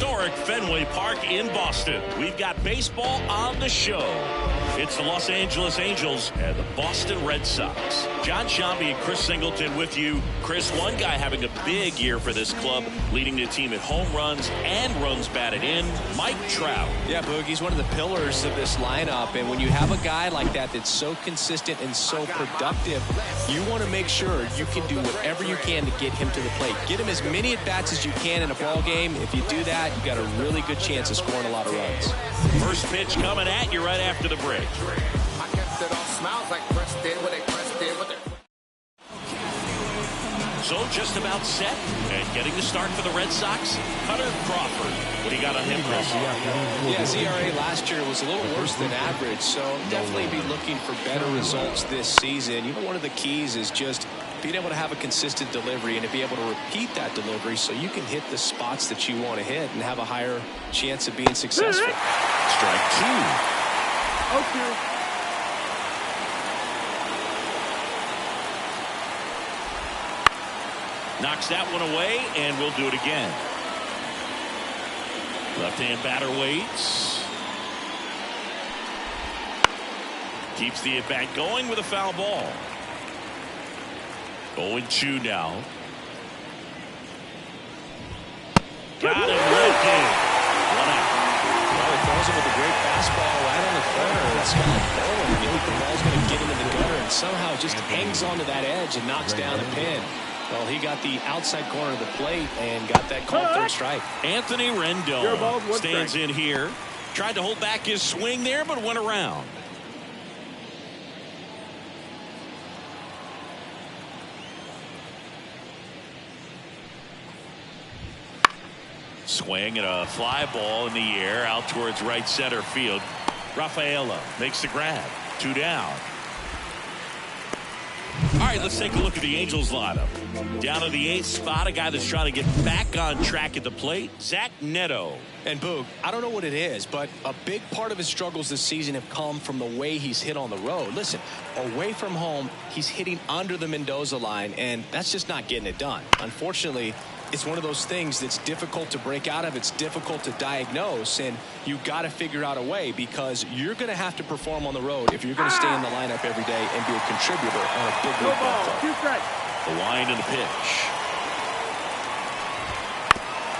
historic Fenway Park in Boston. We've got baseball on the show. It's the Los Angeles Angels and the Boston Red Sox. John Shambi and Chris Singleton with you. Chris, one guy having a big year for this club, leading the team in home runs and runs batted in, Mike Trout. Yeah, Boog, he's one of the pillars of this lineup, and when you have a guy like that that's so consistent and so productive, you want to make sure you can do whatever you can to get him to the plate. Get him as many at-bats as you can in a ball game. If you do that, you got a really good chance of scoring a lot of runs. First pitch coming at you right after the break. I guess it all smiles like pressed in when they pressed in with it. So just about set and getting the start for the Red Sox, Cutter Crawford. What do you got on him, Chris? Yeah, his ERA last year was a little worse than average, so definitely be looking for better results this season. You know, one of the keys is just being able to have a consistent delivery and to be able to repeat that delivery so you can hit the spots that you want to hit and have a higher chance of being successful. Strike two. Okay. Knocks that one away, and we'll do it again. Left-hand batter waits. Keeps the at-bat going with a foul ball. 0-2 now. Got him looking. One out. Well, he throws him with a great fastball right on the corner. It's kind of forward. You think the ball's going to get into the gutter, and somehow just hangs onto that edge and knocks down the pin. Well, he got the outside corner of the plate and got that called third strike. Anthony Rendon stands in here. Tried to hold back his swing there, but went around. Swing and a fly ball in the air out towards right center field. Rafaela makes the grab. 2 down. All right, let's take a look at the Angels lineup. Down to the 8th spot, a guy that's trying to get back on track at the plate, Zach Neto. And Boog, I don't know what it is, but a big part of his struggles this season have come from the way he's hit on the road. Listen, away from home, he's hitting under the Mendoza line, and that's just not getting it done. Unfortunately, it's one of those things that's difficult to break out of. It's difficult to diagnose, and you've got to figure out a way because you're going to have to perform on the road if you're going to stay in the lineup every day and be a contributor on a big league ball club. The line and the pitch.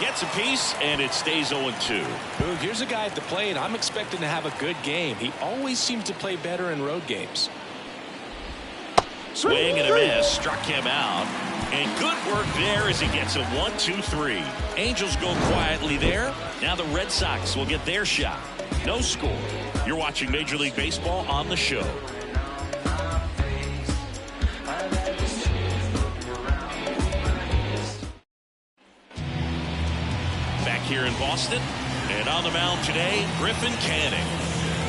Gets a piece, and it stays 0-2. Boog, here's a guy at the plate. I'm expecting to have a good game. He always seems to play better in road games. Swing and a miss. Struck him out. And good work there as he gets a 1-2-3. Angels go quietly there. Now the Red Sox will get their shot. No score. You're watching Major League Baseball on the show. Back here in Boston. And on the mound today, Griffin Canning.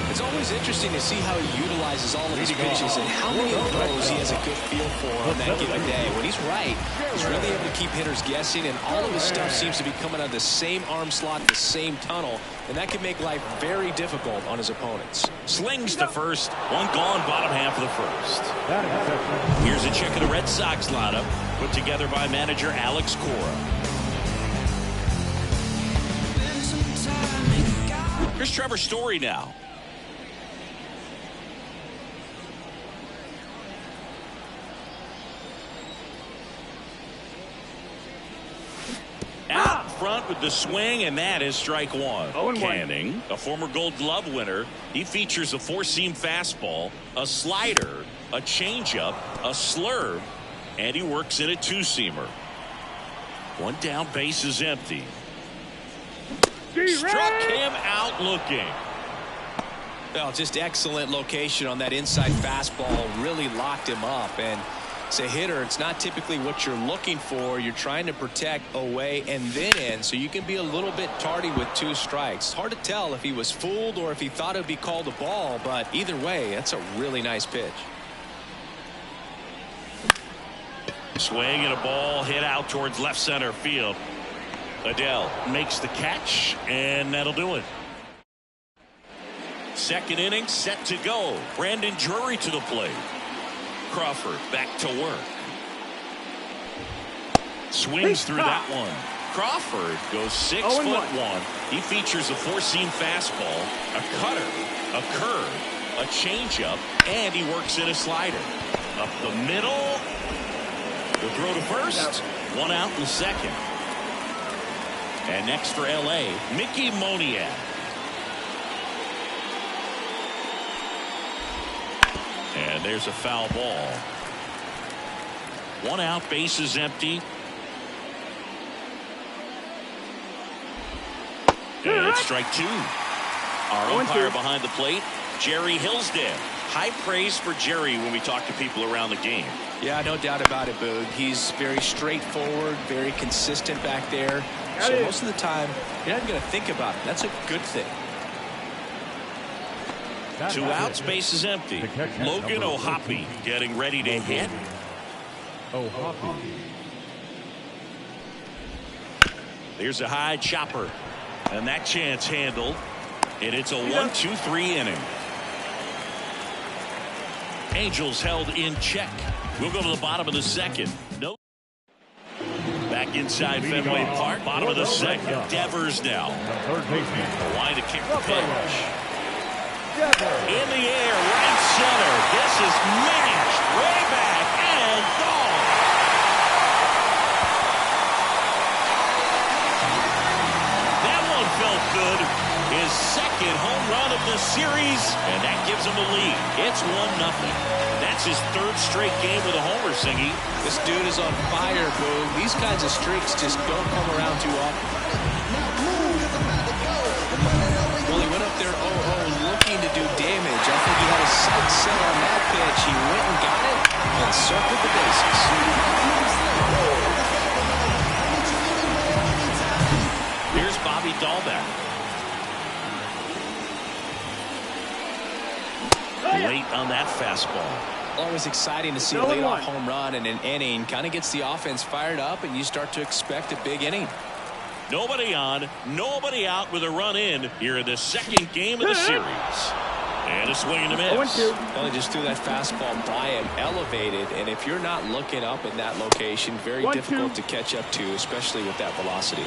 It's always interesting to see how he utilizes all of his pitches and how many of those he has a good feel for on that given day. When he's right, he's really able to keep hitters guessing, and all of his stuff seems to be coming out of the same arm slot, the same tunnel, and that can make life very difficult on his opponents. Slings to first. One gone, bottom half of the first. Here's a check of the Red Sox lineup, put together by manager Alex Cora. Here's Trevor Story now. Out front with the swing, and that is strike one. Canning, a former Gold Glove winner, he features a four-seam fastball, a slider, a changeup, a slurve, and he works in a two-seamer. One down, base is empty. Struck him out looking. Well, just excellent location on that inside fastball. Really locked him up. And as a hitter, it's not typically what you're looking for. You're trying to protect away and then in, so you can be a little bit tardy with 2 strikes. It's hard to tell if he was fooled or if he thought it would be called a ball, but either way, that's a really nice pitch. Swing and a ball hit out towards left center field. Adele makes the catch, and that'll do it. Second inning set to go. Brandon Drury to the plate. Crawford back to work. Swings through that one. Crawford goes 6'1". He features a four-seam fastball, a cutter, a curve, a changeup, and he works in a slider. Up the middle. The throw to first. One out in the second. And next for L.A., Mickey Moniak. And there's a foul ball. One out, bases empty. And it's strike two. Our umpire behind the plate, Jerry Hillsdale. High praise for Jerry when we talk to people around the game. Yeah, no doubt about it, Boog. He's very straightforward, very consistent back there. So most of the time, you're not going to think about it. That's a good thing. Two outs, bases empty. Logan O'Hoppe getting ready to hit. There's a high chopper. And that chance handled. And it's a 1-2-3 inning. Angels held in check. We'll go to the bottom of the second. No. Back inside Fenway Park. Bottom of the second. Devers now. The line to kick the pitch. In the air, right center. This is mashed way back and gone. That one felt good. His second home run of the series, and that gives him the lead. It's 1-0. That's his third straight game with a homer, Singy. This dude is on fire, Boog. These kinds of streaks just don't come around too often. Well, he went up there 0-0 looking to do damage. I think he had a sight set on that pitch. He went and got it and circled the bases. Here's Bobby Dahlbeck. Late on that fastball. Always exciting to see a leadoff home run in an inning. Kind of gets the offense fired up, and you start to expect a big inning. Nobody on, nobody out with a run in here in the second game of the series. And a swing and a miss. Well, he just threw that fastball by him, elevated, and if you're not looking up in that location, very difficult to catch up to, especially with that velocity.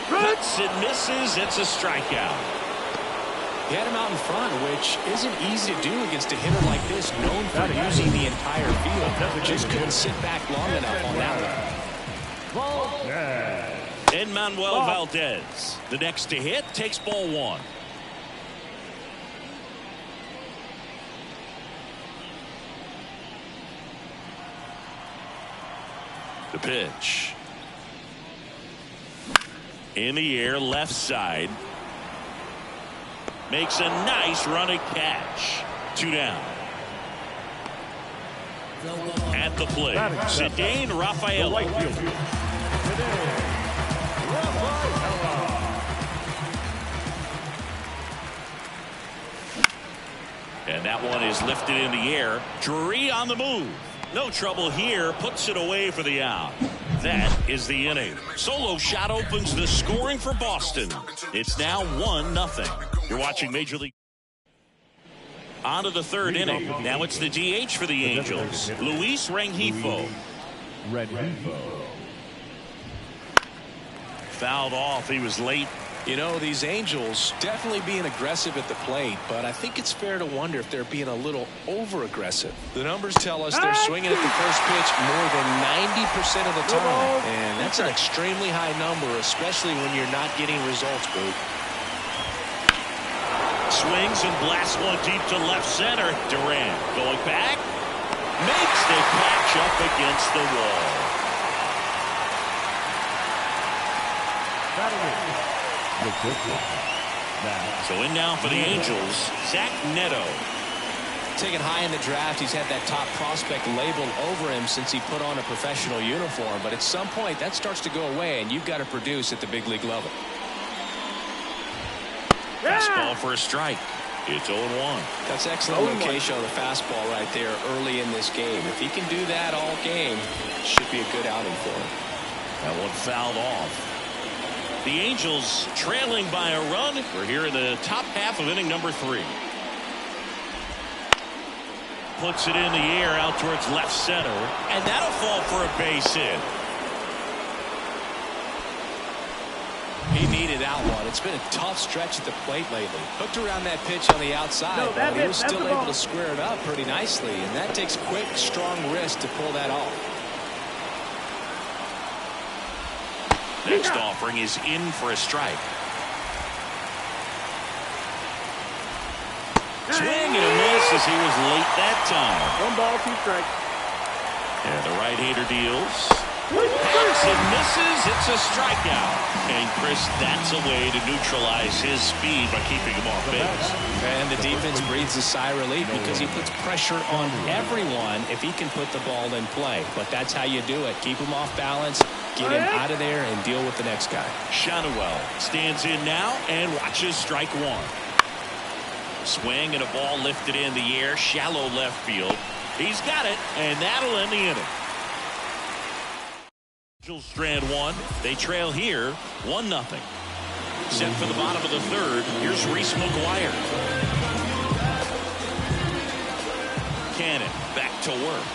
Cuts and misses. It's a strikeout. He had him out in front, which isn't easy to do against a hitter like this, known for using the entire field. Just couldn't sit back long enough on that one. And Manuel Valdez, the next to hit, takes ball one. The pitch. In the air, left side. Makes a nice running catch. 2 down. At the plate, Ceddanne Rafaela. And that one is lifted in the air. Drury on the move. No trouble here. Puts it away for the out. That is the inning. Solo shot opens the scoring for Boston. It's now 1-0. You're watching Major League. On to the third inning. Now it's the DH for the Angels, Luis Rengifo. Fouled off. He was late. You know, these Angels definitely being aggressive at the plate, but I think it's fair to wonder if they're being a little over-aggressive. The numbers tell us they're swinging at the first pitch more than 90% of the time, and that's an extremely high number, especially when you're not getting results, Boog. Swings and blasts one deep to left center. Duran going back. Makes the catch up against the wall. So in now for the Angels, Zach Neto. Taken high in the draft, he's had that top prospect labeled over him since he put on a professional uniform. But at some point, that starts to go away, and you've got to produce at the big league level. Fastball for a strike. It's 0-1. That's excellent location on the fastball right there early in this game. If he can do that all game, it should be a good outing for him. That one fouled off. The Angels trailing by a run. We're here in the top half of inning number 3. puts it in the air out towards left center. And that'll fall for a base hit. He needed that one. It's been a tough stretch at the plate lately. Hooked around that pitch on the outside, but he was still able to square it up pretty nicely. And that takes quick, strong wrist to pull that off. Next offering is in for a strike. Swing and a miss as he was late that time. 1 ball, 2 strikes. And the right-hander deals. Hits and misses. It's a strikeout. And Chris, that's a way to neutralize his speed by keeping him off base. And the defense breathes a sigh of relief because he puts pressure on everyone if he can put the ball in play. But that's how you do it. Keep him off balance, get him out of there, and deal with the next guy. Schanuel stands in now and watches strike one. Swing and a ball lifted in the air, shallow left field. He's got it, and that'll end the inning. Angels strand one. They trail here 1-0. Set for the bottom of the third. Here's Reese McGuire. Cannon back to work.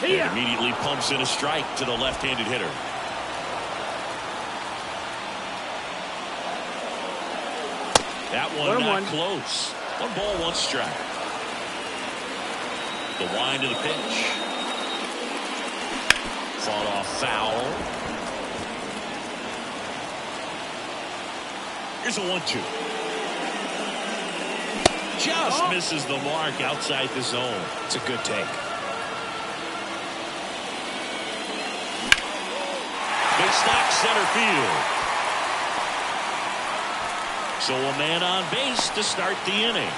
And immediately pumps in a strike to the left-handed hitter. That one not close. 1 ball, 1 strike. The wind of the pitch. Fought off foul. Here's a 1-2. Just misses the mark outside the zone. It's a good take. Big stock center field. So a man on base to start the inning.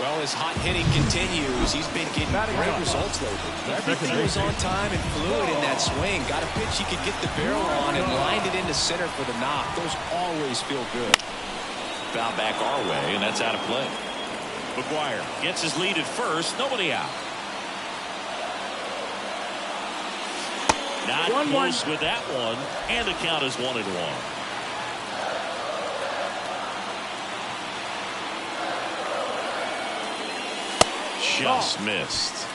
Well, his hot hitting continues. He's been getting great results lately. Everything was on time and fluid in that swing. Got a pitch he could get the barrel on and lined it into center for the knock. Those always feel good. Foul back our way, and that's out of play. McGuire gets his lead at first. Nobody out. Not close with that one, and the count is 1-1. Just missed.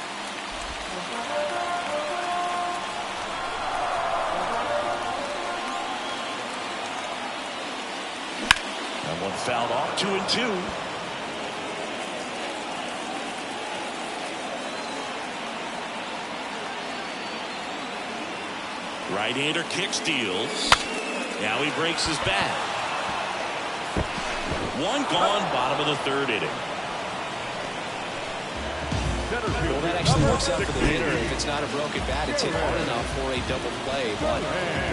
That one fouled off. 2-2. Right-hander kicks, deals. Now he breaks his bat. 1 gone, bottom of the third inning. Well, that actually works out for the hitter. If it's not a broken bat, it's hit hard enough for a double play. But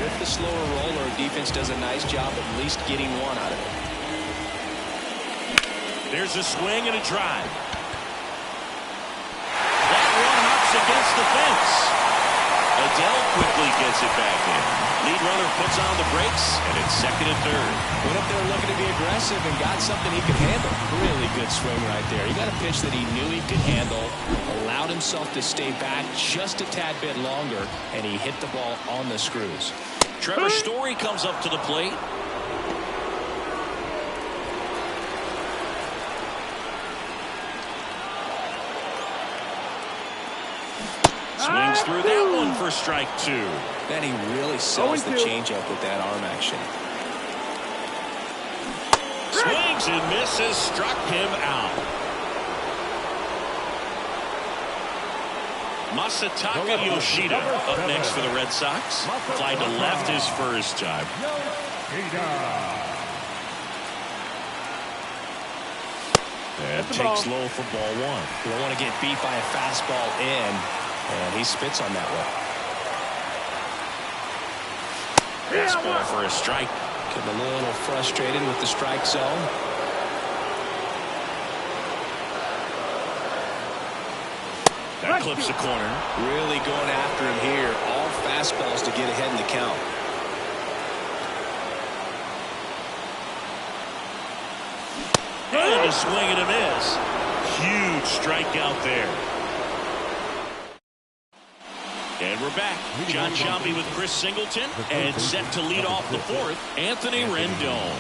with the slower roller, defense does a nice job of at least getting 1 out of it. There's a swing and a drive. That one hops against the fence. Adele quickly gets it back in. Lead runner puts on the brakes, and it's second and third. Went up there looking to be aggressive and got something he could handle. Really good swing right there. He got a pitch that he knew he could handle, allowed himself to stay back just a tad bit longer, and he hit the ball on the screws. Trevor Story comes up to the plate. Swings through that one for strike 2. Then he really sells the changeup with that arm action. Swings and misses, struck him out. Masataka Yoshida up next for the Red Sox. Fly to left his first time. And takes low for ball 1. You don't want to get beat by a fastball in. And he spits on that one. Fastball for a strike. Getting a little frustrated with the strike zone. That clips the corner. Really going after him here. All fastballs to get ahead in the count. And a swing and a miss. Huge strikeout there. And we're back. John Sciambi with Chris Singleton. And set to lead off the 4th, Anthony Rendon.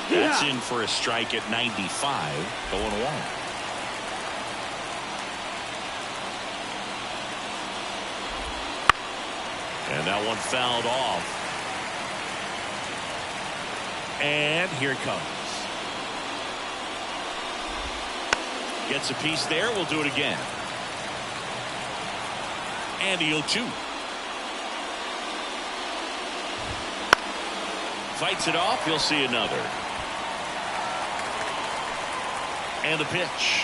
That's in for a strike at 95, 0-1. And that one fouled off. And here it comes. Gets a piece there. We'll do it again. And the 0-2. Fights it off. He'll see another. And the pitch.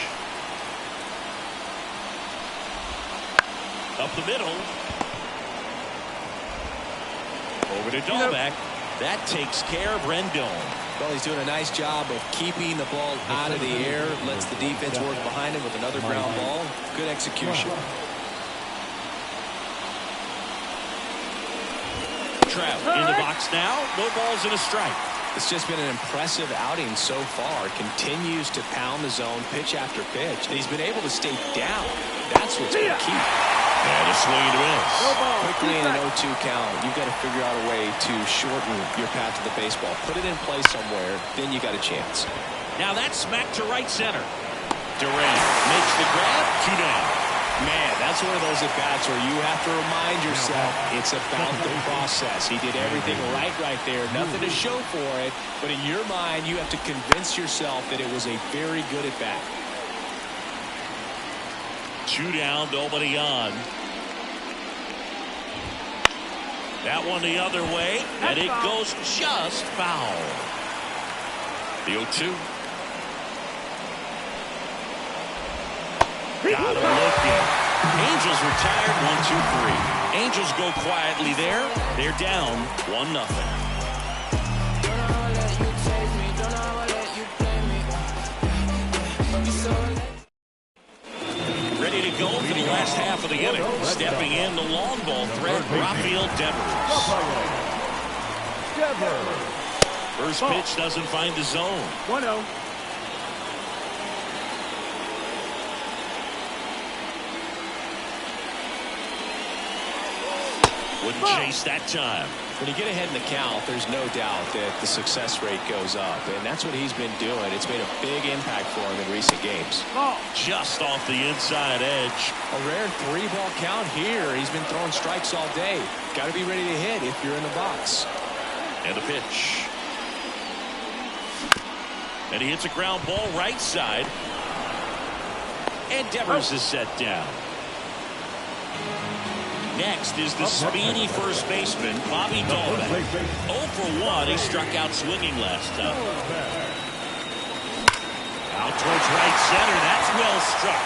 Up the middle. Over to Dahlbeck. That takes care of Rendon. Well, he's doing a nice job of keeping the ball out of the air. Lets the defense work behind him with another ground ball. Good execution. Trout in the box now. No balls and a strike. It's just been an impressive outing so far. Continues to pound the zone pitch after pitch. And he's been able to stay down. That's what's been key. And a swing and a miss. Quickly in an 0-2 count, you've got to figure out a way to shorten your path to the baseball. Put it in play somewhere, then you got a chance. Now that's smacked to right center. Duran makes the grab. 2 down. Man, that's one of those at-bats where you have to remind yourself it's about the process. He did everything right there. Nothing to show for it. But in your mind, you have to convince yourself that it was a very good at-bat. 2 down, nobody on. That one the other way, and it goes just foul. The 0-2. Got him looking. Angels retired 1-2-3. Angels go quietly there. They're down 1-0. Go for the last half of the inning. Stepping in the long ball threat, Rafael Devers. First pitch doesn't find the zone. 1-0. Wouldn't chase that time. When you get ahead in the count, there's no doubt that the success rate goes up, and that's what he's been doing. It's made a big impact for him in recent games. Just off the inside edge. A rare 3-ball count here. He's been throwing strikes all day. Got to be ready to hit if you're in the box. And a pitch. And he hits a ground ball right side. And Devers is set down. Next is the speedy first baseman, Bobby Dahlbeck. 0 for 1. He struck out swinging last time. Out towards right center. That's well struck.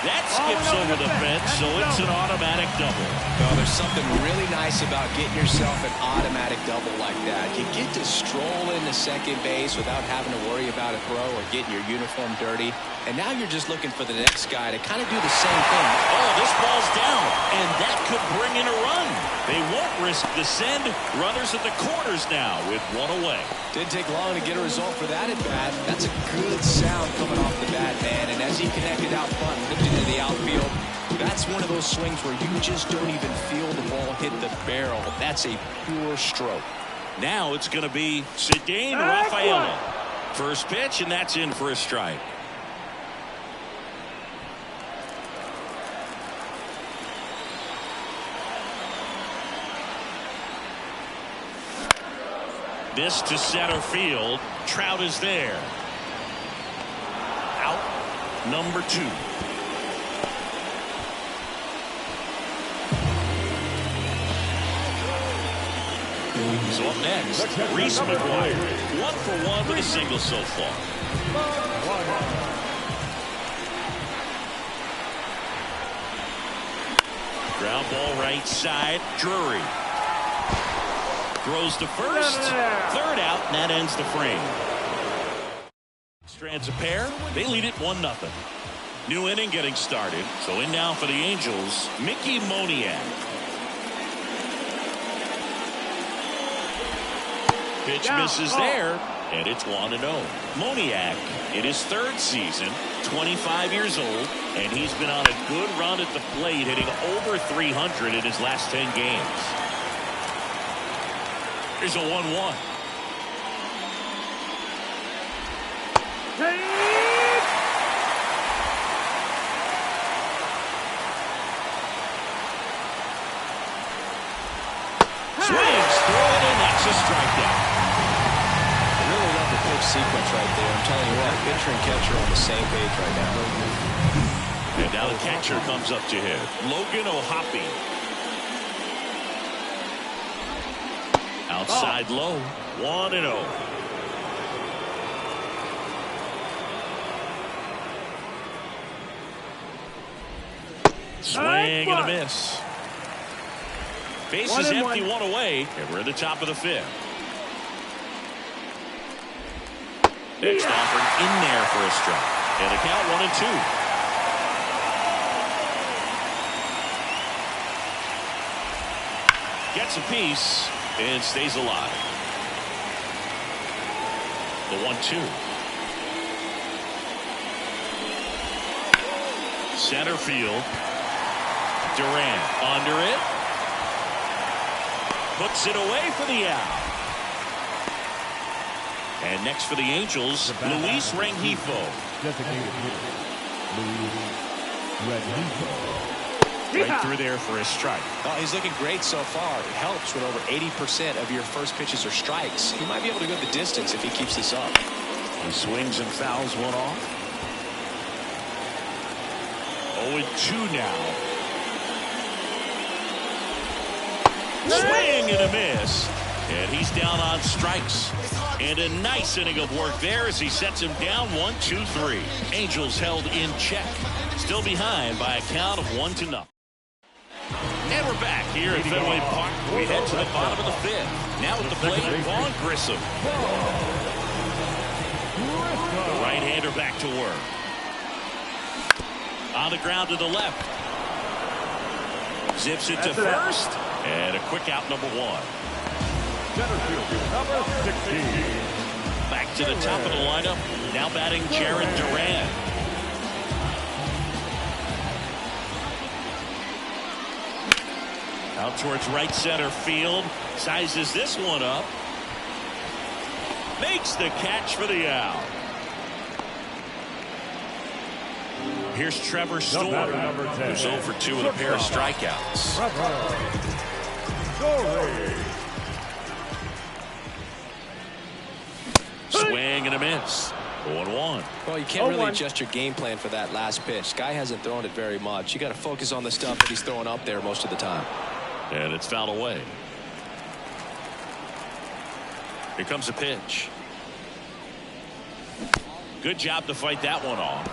That skips over the fence, so it's an automatic double. Well, there's something really nice about getting yourself an automatic double like that. You get to stroll into second base without having to worry about a throw or getting your uniform dirty. And now you're just looking for the next guy to kind of do the same thing. Oh, this ball's down, and that could bring in a run. They won't risk the send. Runners at the corners now with 1 away. Didn't take long to get a result for that at bat. That's a good sound coming off the bat, man. And as he connected out front and lifted into the outfield, that's one of those swings where you just don't even feel the ball hit the barrel. That's a pure stroke. Now it's going to be Ceddanne Rafaela. First pitch, and that's in for a strike. This to center field. Trout is there. Out number 2. So up next, Reese McGuire. 1 for 1 with a single so far. Ground ball right side. Drury. Throws to first. Third out, and that ends the frame. Strands a pair. They lead it 1-0. New inning getting started. So in now for the Angels, Mickey Moniak. Pitch misses there, and it's 1-0. Moniak in his 3rd season, 25 years old, and he's been on a good run at the plate, hitting over 300 in his last 10 games. Here's a 1-1. sequence right there. I'm telling you what, pitcher and catcher are on the same page right now. And now the catcher comes up to hit. Logan O'Hoppe. Outside low. 1-0. Swing and a miss. Base is empty, one away, and we're at the top of the fifth. Next offered in there for a strike. And a count 1-2. Gets a piece and stays alive. The 1-2. Center field. Duran under it. Puts it away for the out. And next for the Angels, Luis Rengifo. Right through there for a strike. Oh, he's looking great so far. It helps when over 80% of your first pitches are strikes. He might be able to go the distance if he keeps this up. He swings and fouls one off. 0-2 now. Swing and a miss. And he's down on strikes. And a nice inning of work there as he sets him down 1-2-3. Angels held in check. Still behind by a count of 1-0. And we're back here at Fenway Park. We head to the bottom of the fifth. Now at the plate, Vaughn Grissom. The right-hander back to work. On the ground to the left. Zips it to first. And a quick out, number 1. Center field, number 16. Back to the top of the lineup. Now batting Jarren Duran. Out towards right center field. Sizes this one up. Makes the catch for the out. Here's Trevor Story, who's 0 for 2 with a pair of strikeouts. Swing and a miss. 0-1. Well, you can't really adjust your game plan for that last pitch. Guy hasn't thrown it very much. You got to focus on the stuff that he's throwing up there most of the time. And it's fouled away. Here comes a pitch. Good job to fight that one off.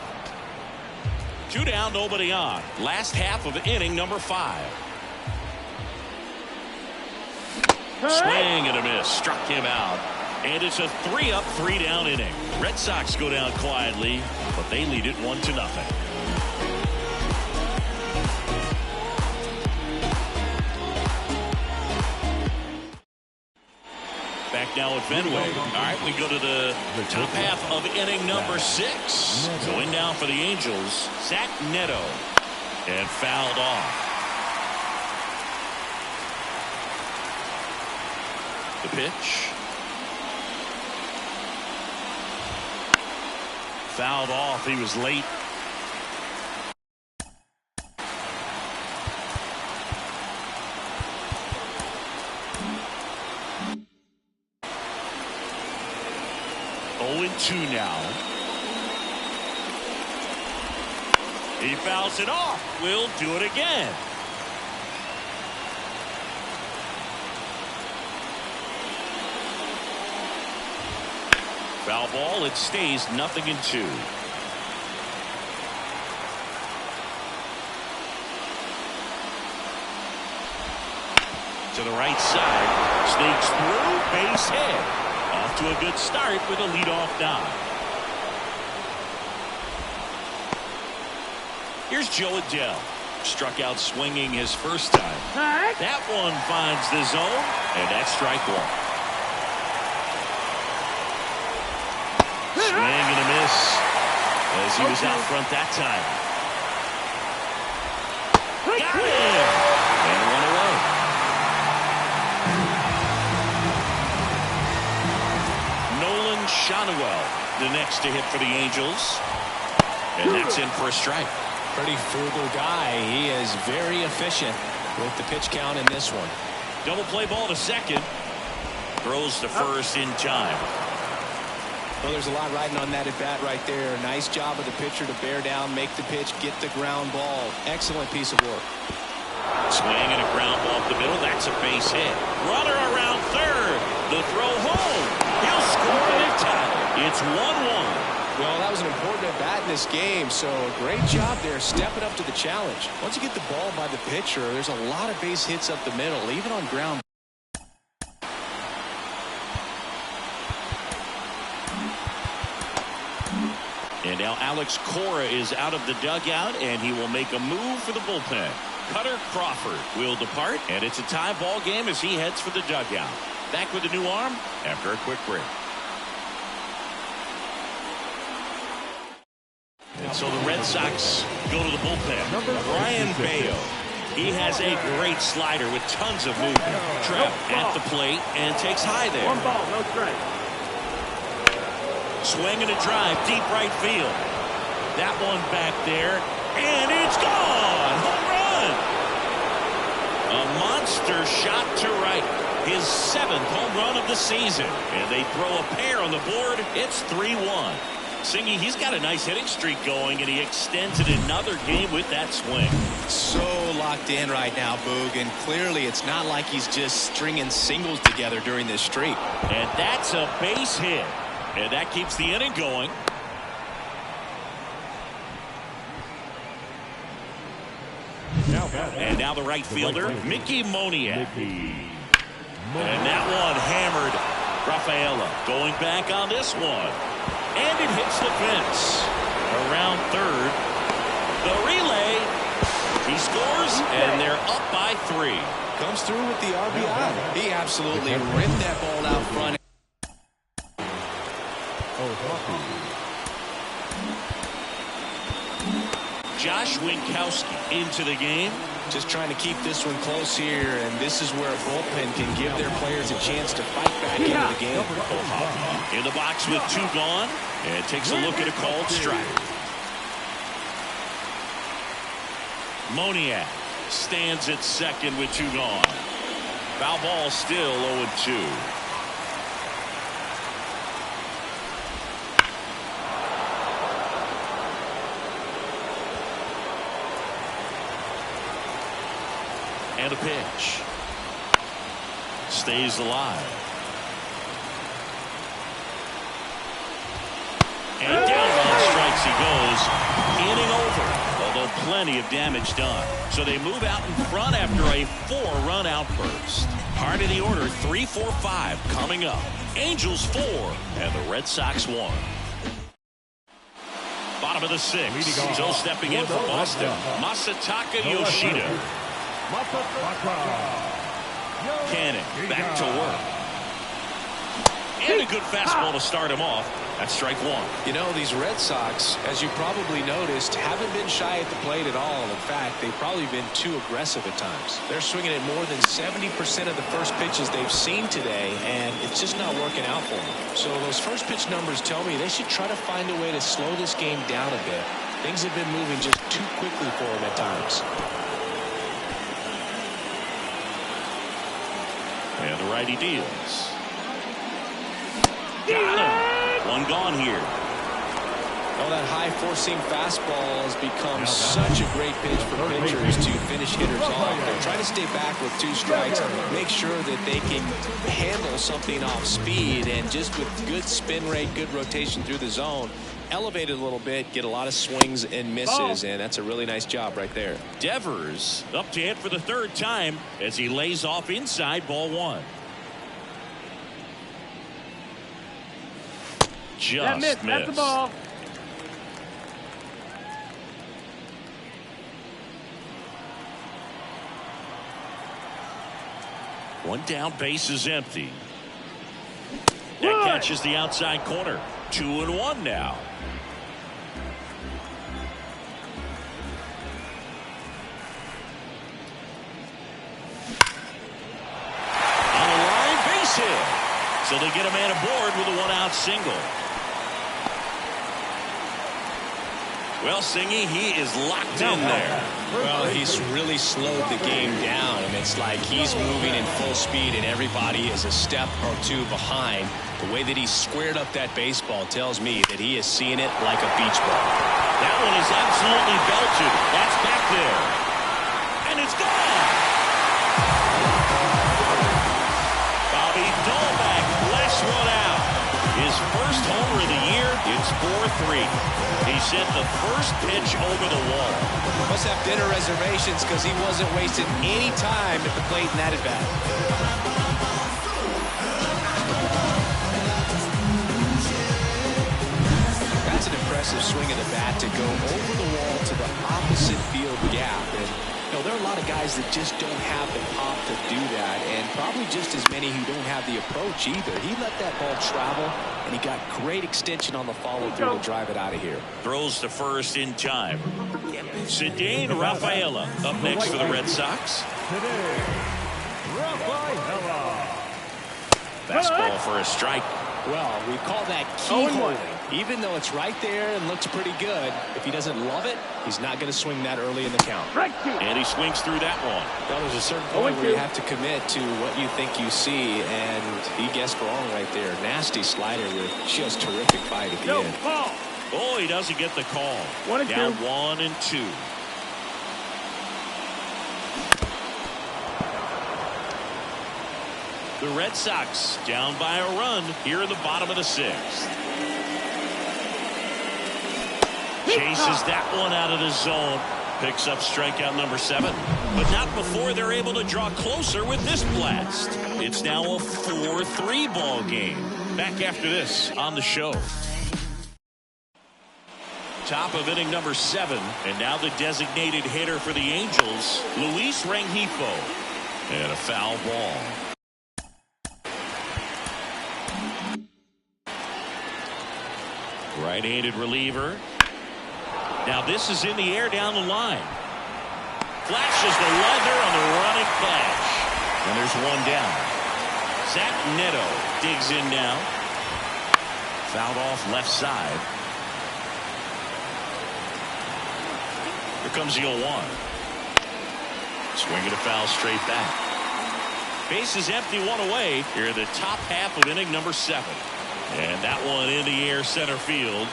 2 down, nobody on. Last half of inning number 5. Swing and a miss. Struck him out. And it's a 3-up, 3-down inning. Red Sox go down quietly, but they lead it 1-0. Back now at Fenway. All right, we go to the top half of inning number 6. Going down for the Angels, Zach Neto. And fouled off. The pitch. Fouled off. He was late. Two now. He fouls it off. We'll do it again. Foul ball. It stays 0-2. To the right side. Sneaks through. Base hit. Off to a good start with a leadoff dive. Here's Joe Adell. Struck out swinging his first time. That one finds the zone, and that's strike 1. Swing and a miss as he was out front that time. Got him! And 1 away. Shanuel, the next to hit for the Angels. And that's in for a strike. Pretty frugal guy. He is very efficient with the pitch count in this one. Double play ball to second. Throws to first in time. Well, there's a lot riding on that at bat right there. Nice job of the pitcher to bear down, make the pitch, get the ground ball. Excellent piece of work. Swing and a ground ball up the middle. That's a base hit. Runner around third. The throw home. He'll score and tie it. It's 1-1. Well, that was an important at bat in this game, so great job there stepping up to the challenge. Once you get the ball by the pitcher, there's a lot of base hits up the middle, even on ground. And now Alex Cora is out of the dugout, and he will make a move for the bullpen. Cutter Crawford will depart, and it's a tie ball game as he heads for the dugout. Back with a new arm after a quick break. And so the Red Sox go to the bullpen. Brian Bayo. He has a great slider with tons of movement. Trev at the plate and takes high there. 1 ball, no strike. Swing and a drive, deep right field. That one back there, and it's gone! Home run! A monster shot to right. His 7th home run of the season. And they throw a pair on the board. It's 3-1. Singy, he's got a nice hitting streak going, and he extends it another game with that swing. So locked in right now, Boog, and clearly it's not like he's just stringing singles together during this streak. And that's a base hit. And that keeps the inning going. And now the right fielder, Mickey Moniak. And that one hammered. Rafaela going back on this one. And it hits the fence. Around third. The relay. He scores, and they're up by 3. Comes through with the RBI. He absolutely ripped that ball out front. Josh Winkowski into the game. Just trying to keep this one close here, and this is where a bullpen can give their players a chance to fight back into the game. In the box with 2 gone, and takes a look at a called strike. Moniak stands at second with 2 gone. Foul ball still 0-2. And a pitch. Stays alive. And down on strikes he goes. Inning over. Although plenty of damage done. So they move out in front after a 4-run outburst. Heart of the order, 3-4-5 coming up. Angels 4 and the Red Sox 1. Bottom of the 6th. So stepping in for Boston, Masataka Yoshida. Cannon back to work. And a good fastball to start him off. That's strike 1. You know, these Red Sox, as you probably noticed, haven't been shy at the plate at all. In fact, they've probably been too aggressive at times. They're swinging at more than 70% of the first pitches they've seen today, and it's just not working out for them. So those first pitch numbers tell me they should try to find a way to slow this game down a bit. Things have been moving just too quickly for them at times. And the righty deals. Got him. 1 gone here. Oh, that high four-seam fastball has become such a great pitch for pitchers to finish hitters off. They're trying to stay back with 2 strikes, make sure that they can handle something off speed, and just with good spin rate, good rotation through the zone, elevate it a little bit, get a lot of swings and misses, and that's a really nice job right there. Devers up to hit for the 3rd time as he lays off inside ball 1. Just missed. That's the ball. One down, base is empty. That catches the outside corner. 2-1 now. On the line, base hit. So they get a man aboard with a 1-out single. Well, Singy, he is locked in there. Well, he's really slowed the game down, and it's like he's moving in full speed, and everybody is a step or two behind. The way that he squared up that baseball tells me that he is seeing it like a beach ball. That one is absolutely belted. That's back there. And it's gone. Bobby Dalbec last one out. His first homer of the year, it's 4-3. He sent the first pitch over the wall. Must have dinner reservations because he wasn't wasting any time at the plate in that at-bat. That's an impressive swing of the bat to go over the wall to the opposite field gap. And there are a lot of guys that just don't have the pop to do that, and probably just as many who don't have the approach either. He let that ball travel, and he got great extension on the follow-through to drive it out of here. Throws to first in time. Ceddanne Rafaela up next for the Red Sox. Fastball for a strike. Well, we call that keyholing. Even though it's right there and looks pretty good, if he doesn't love it, he's not going to swing that early in the count. And he swings through that one. Well, there's a certain point where you have to commit to what you think you see, and he guessed wrong right there. Nasty slider with just terrific bite at the end. Oh, he doesn't get the call. Down 1-2. The Red Sox down by a run here in the bottom of the 6th. Chases that one out of the zone. Picks up strikeout number 7. But not before they're able to draw closer with this blast. It's now a 4-3 ball game. Back after this on the show. Top of inning number 7. And now the designated hitter for the Angels, Luis Rengifo. And a foul ball. Right-handed reliever. Now this is in the air down the line. Flashes the leather on the running catch. And there's one down. Zach Neto digs in now. Fouled off left side. Here comes the 0-1. Swinging a foul straight back. Base is empty, one away. Here in the top half of inning number 7. And that one in the air center field.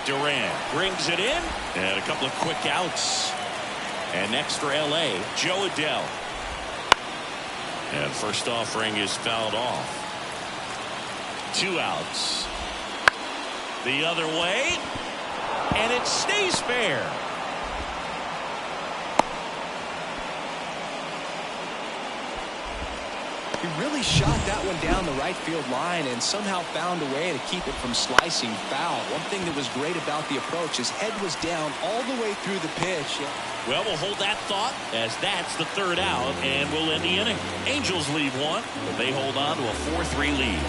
Duran brings it in, and a couple of quick outs. And next for LA, Joe Adell. And first offering is fouled off. 2 outs. The other way, and it stays fair. He really shot that one down the right field line and somehow found a way to keep it from slicing foul. One thing that was great about the approach, his head was down all the way through the pitch. Well, we'll hold that thought as that's the 3rd out, and we'll end the inning. Angels lead 1, but they hold on to a 4-3 lead.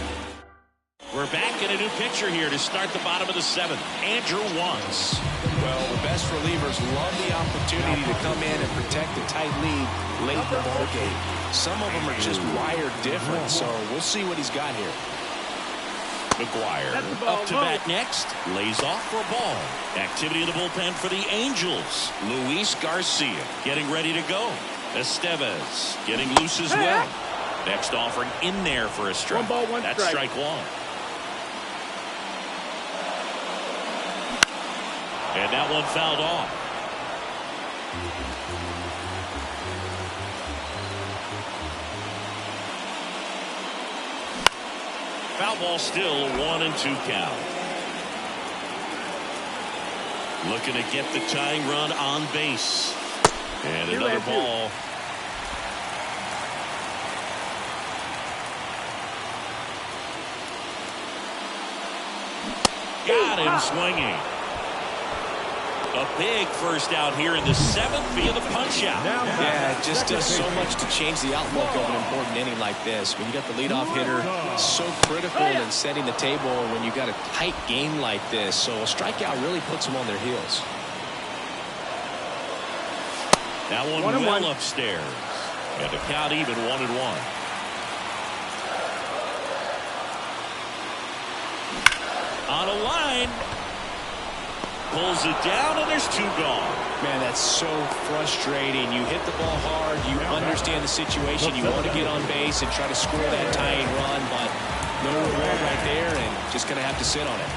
We're back in a new picture here to start the bottom of the 7th. Andrew Wantz. Well, the best relievers love the opportunity to come in and protect a tight lead late in the ball game. Some of them are just wired different, so we'll see what he's got here. McGuire up to bat next. Lays off for a ball. Activity in the bullpen for the Angels. Luis Garcia getting ready to go. Estevez getting loose as well. Next offering in there for a strike. That's strike 1. And that one fouled off. Foul ball still, 1-2 count. Looking to get the tying run on base. And another ball. Got him swinging. A big first out here in the 7th via the punch out. Yeah, it just does so much to change the outlook of an important inning like this. When you got the leadoff hitter, so critical in setting the table when you got a tight game like this. So a strikeout really puts them on their heels. That one well upstairs. And the count even 1-1. On a line. pulls it down, and there's 2 gone. Man, that's so frustrating. You hit the ball hard. You understand the situation. You want to get on base and try to score that tying run, but no reward right there, and just going to have to sit on it.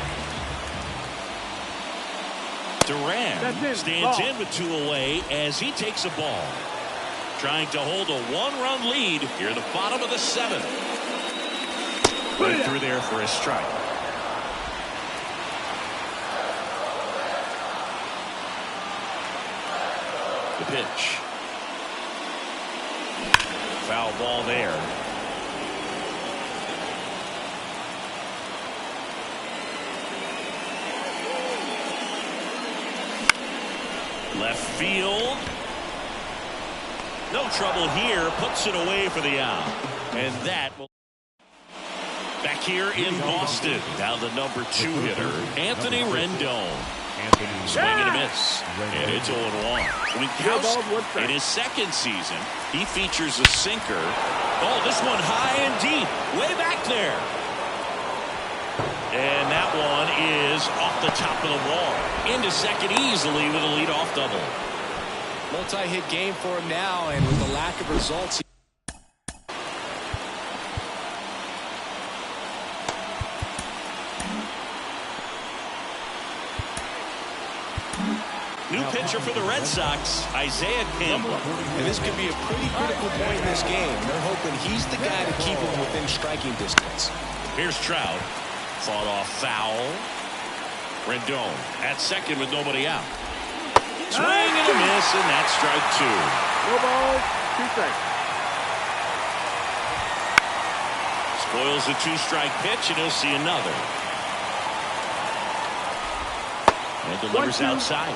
Duran stands in with 2 away as he takes a ball. Trying to hold a 1-run lead here in the bottom of the 7th. Right through there for a strike. The pitch. Foul ball there. Left field. No trouble here. Puts it away for the out. And that will. Back here in Boston. Now the number 2 hitter, Anthony Rendon. Swing and a miss. And it's 0-1. Winkowski, in his 2nd season, he features a sinker. Oh, this one high and deep. Way back there. And that one is off the top of the wall. Into second easily with a leadoff double. Multi-hit game for him now, and with the lack of results. New pitcher for the Red Sox, Isaiah Campbell. And this could be a pretty critical point in this game. They're hoping he's the guy to keep him within striking distance. Here's Trout. Fought off foul. Rendon at second with nobody out. Swing and a miss, and that's strike 2. No balls, 2 strikes. Spoils the 2-strike pitch, and he'll see another. And delivers outside.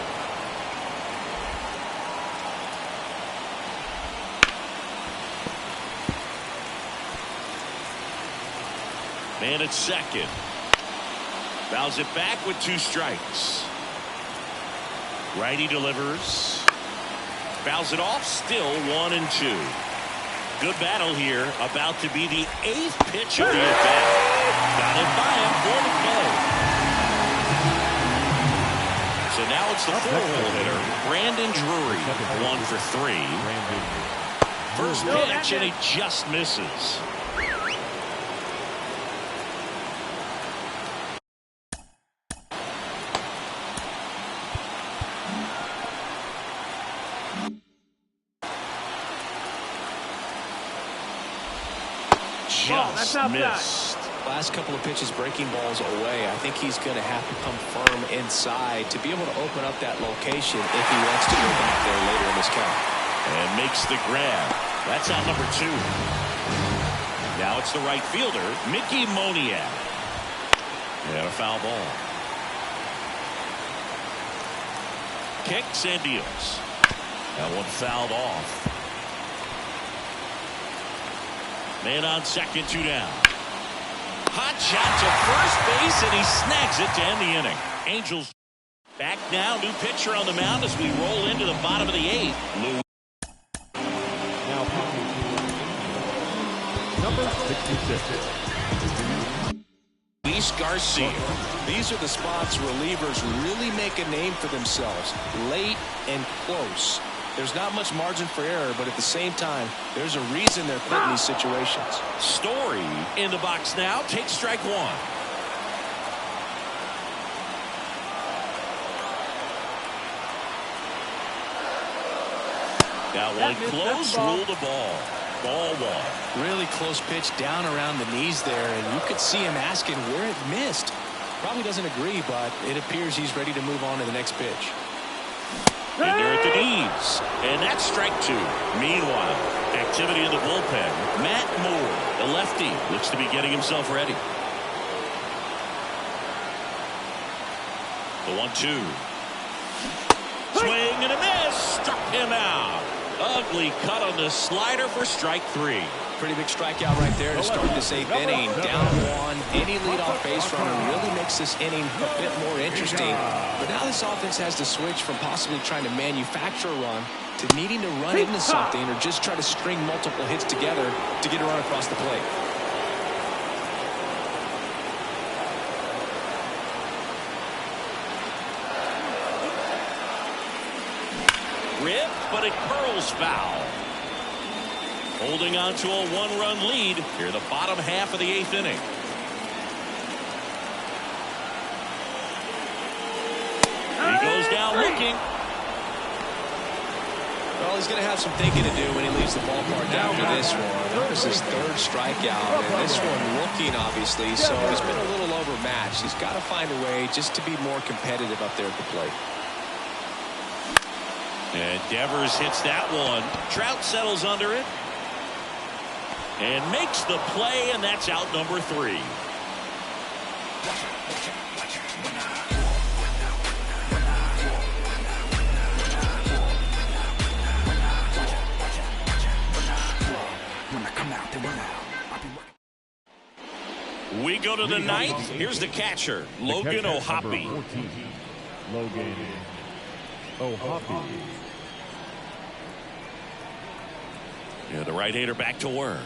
Man at second. Fouls it back with 2 strikes. Righty delivers. Fouls it off, still 1-2. Good battle here. About to be the 8th pitch of the at-bat. Got it by him for the play. So now it's the 4-hole hitter, Brandon Drury. 1 for 3. First pitch, and he just misses. Just missed. Last couple of pitches breaking balls away. I think he's going to have to come firm inside to be able to open up that location if he wants to go back there later in this count. And makes the grab. That's out number 2. Now it's the right fielder, Mickey Moniak. And a foul ball. Kicks and deals. That one fouled off. Man on second, 2 down. Hot shot to first base, and he snags it to end the inning. Angels back now. New pitcher on the mound as we roll into the bottom of the 8th. Number 66. Luis Garcia. These are the spots relievers really make a name for themselves. Late and close. There's not much margin for error, but at the same time, there's a reason they're put in these situations. Story in the box now. Takes strike 1. That one close, rule the ball. Ball 1. Really close pitch down around the knees there, and you could see him asking where it missed. Probably doesn't agree, but it appears he's ready to move on to the next pitch. In there at the knees. And that's strike 2. Meanwhile, activity in the bullpen. Matt Moore, the lefty, looks to be getting himself ready. The 1-2. Swing and a miss. Struck him out. Ugly cut on the slider for strike 3. Pretty big strikeout right there to start this 8th inning. Down 1. Any leadoff base runner really makes this inning a bit more interesting. But now this offense has to switch from possibly trying to manufacture a run to needing to run into something or just try to string multiple hits together to get a run across the plate. Rip, but it curls foul. Holding on to a one-run lead here in the bottom half of the 8th inning. He goes down looking. Well, he's going to have some thinking to do when he leaves the ballpark after this one. That was his 3rd strikeout, and this one looking, obviously, so he's been a little overmatched. He's got to find a way just to be more competitive up there at the plate. And Devers hits that one. Trout settles under it and makes the play, and that's out number 3. We go to the 9th. Here's the catcher, Logan O'Hoppe. Logan O'Hoppe. Yeah, the right-hander back to work.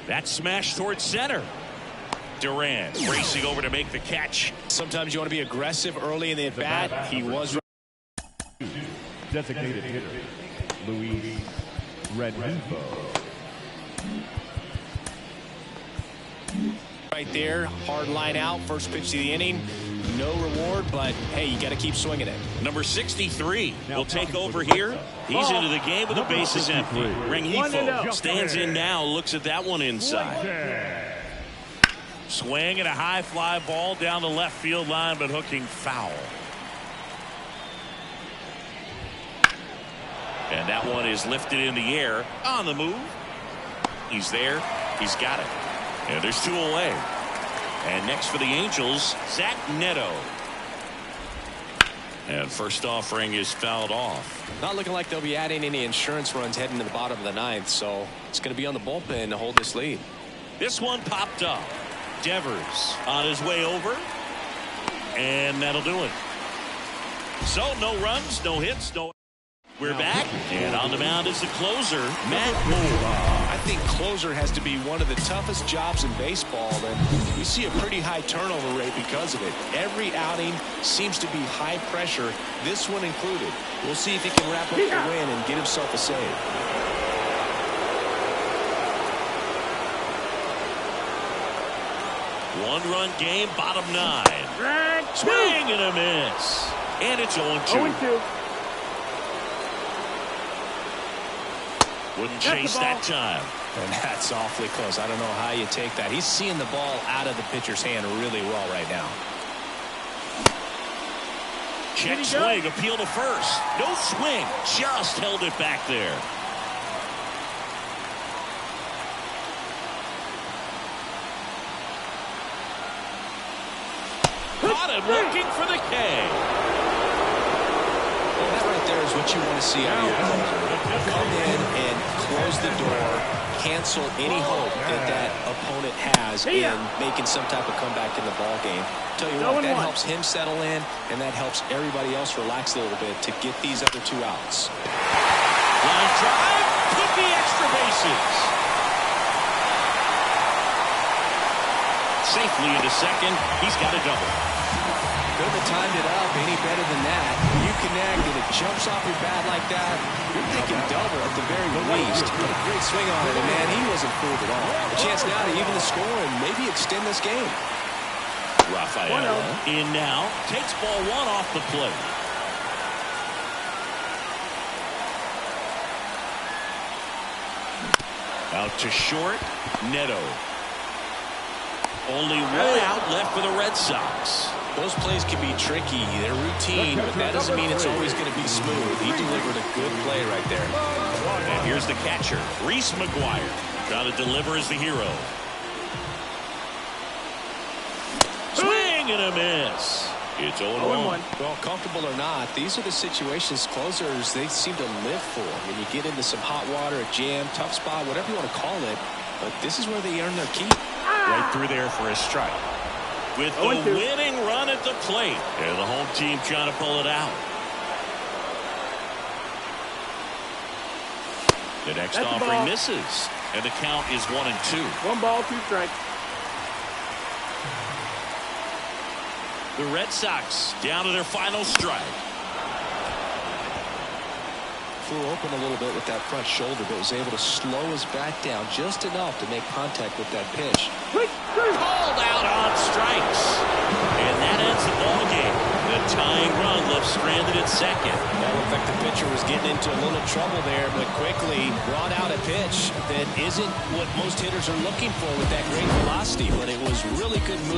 That smash towards center. Duran racing over to make the catch. Sometimes you want to be aggressive early in the at-bat. He was. Designated hitter, Luis Rengifo. Right there, hard line out, first pitch of the inning. No reward, but hey, you got to keep swinging it. Number 63 will take over here. He's into the game with the bases empty. Rengifo stands in now, looks at that one inside. Swing and a high fly ball down the left field line, but hooking foul. And that one is lifted in the air on the move. He's there. He's got it. And there's 2 away. And next for the Angels, Zach Neto. And first offering is fouled off. Not looking like they'll be adding any insurance runs heading to the bottom of the 9th, so it's going to be on the bullpen to hold this lead. This one popped up. Devers on his way over. And that'll do it. So no runs, no hits, no. We're back, and on the mound is the closer, Matt Moore. I think closer has to be one of the toughest jobs in baseball, and we see a pretty high turnover rate because of it. Every outing seems to be high pressure, this one included. We'll see if he can wrap up the win and get himself a save. One-run game, bottom 9. Swing and a miss. And it's 0-2. Wouldn't chase that time. And that's awfully close. I don't know how you take that. He's seeing the ball out of the pitcher's hand really well right now. Check swing, appeal to first. No swing, just held it back there. Caught him looking for the K. Well, that right there is what you want to see out of your closer. Come in and close the door, cancel any hope that that opponent has in making some type of comeback in the ball game. Tell you what, that helps him settle in, and that helps everybody else relax a little bit to get these other 2 outs. Line drive, took the extra bases. Safely into second, he's got a double. Couldn't have timed it up any better than that. When you connect and it jumps off your bat like that, you're thinking double at the very least. What a great swing on it, and man, he wasn't fooled at all. A chance now to even the score and maybe extend this game. Rafael in now, takes ball 1 off the plate. Out to short, Neto. Only 1 out left for the Red Sox. Those plays can be tricky. They're routine, but that doesn't mean it's always going to be smooth. He delivered a good play right there. And here's the catcher, Reese McGuire. Trying to deliver as the hero. Swing and a miss. It's 0-1. Well, comfortable or not, these are the situations closers they seem to live for. When you get into some hot water, a jam, tough spot, whatever you want to call it, but this is where they earn their keep. Right through there for a strike. With the winning run at the plate. And the home team trying to pull it out. The next offering misses. And the count is 1-2. 1 ball, 2 strikes. The Red Sox down to their final strike. flew open a little bit with that front shoulder, but was able to slow his back down just enough to make contact with that pitch. Called out on strikes. And that ends the ball game. The tying run left stranded at second. That looked like the pitcher was getting into a little trouble there, but quickly brought out a pitch that isn't what most hitters are looking for with that great velocity, but it was really good move.